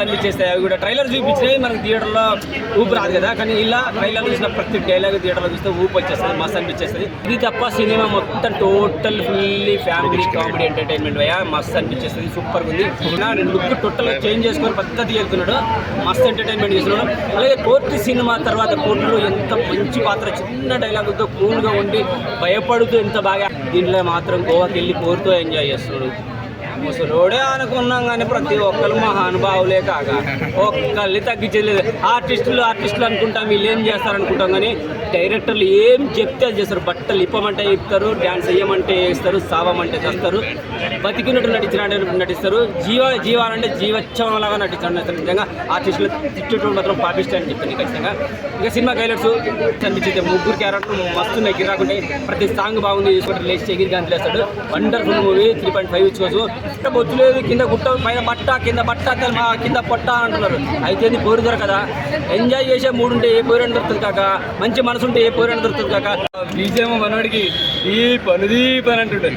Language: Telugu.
అనిపించేస్తాయి. అవి కూడా ట్రైలర్ చూపించినవి మనకి థియేటర్లో ఊపు రాదు కదా, కానీ ఇలా ట్రైలర్ చూసిన ప్రతి డైలాగ్ థియేటర్లో చూస్తే ఊపు వచ్చేస్తుంది, మస్తు అనిపించేస్తుంది. ఇది తప్ప సినిమా మొత్తం total fully family comedy entertainment అయ్యా మస్తు అనిపించేస్తుంది. సూపర్ ఉంది. లుక్ టోటల్ చేంజ్ చేసుకొని పద్ధతి వెళ్తున్నాడు, మస్తు ఎంటర్టైన్మెంట్ చేస్తున్నాడు. అలాగే కోర్టు సినిమా తర్వాత కోర్టులో ఎంత మంచి పాత్ర, చిన్న డైలాగులతో కూల్గా ఉండి భయపడుతూ ఎంత బాగా, దీంట్లో మాత్రం గోవాకి వెళ్ళి కోరుతూ ఎంజాయ్ చేస్తున్నాడు. ముసలోడే అనుకున్నాం కానీ ప్రతి ఒక్కరు మహానుభావులే కాక ఒక్కళ్ళని తగ్గించలేదు. ఆర్టిస్టులు అనుకుంటాం, వీళ్ళు ఏం చేస్తారనుకుంటాం, కానీ డైరెక్టర్లు ఏం చెప్తే అది చేస్తారు. బట్టలు ఇప్పమంటే ఇస్తారు, డ్యాన్స్ వేయమంటే వేస్తారు, సావమంటే చేస్తారు, బతికినట్టు నటిస్తారు, జీవాలంటే జీవోత్సవంలాగా నటిస్తారు. నిజంగా ఆర్టిస్టులు తిట్టుడు మాత్రం పాపిస్తారని చెప్పింది ఖచ్చితంగా. ఇక సినిమా హైలైట్స్ కనిపించింది, ముగ్గురు క్యారెక్టర్లు మస్తున్నాయి, గిరాకుంటే ప్రతి సాంగ్ బాగుంది, చూసుకుంటే లేచి ఎగిరి గంతులేస్తాడు. Wonderful movie. 3.5 ఇచ్చుకోవచ్చు. బొచ్చు లేదు, కింద గుట్ట, పైన బట్ట, కింద కింద పొట్ట అంటున్నారు. అయితే పోరు దొరకదా, ఎంజాయ్ చేసే మూడు ఉంటే ఏ పోరైనా దొరుకుతుంది కాక, మంచి మనసు ఉంటే ఏ పోరైనా దొరుకుతుంది కాక. బీజేమో మనవాడికి ఈ పని అంటుంటారు.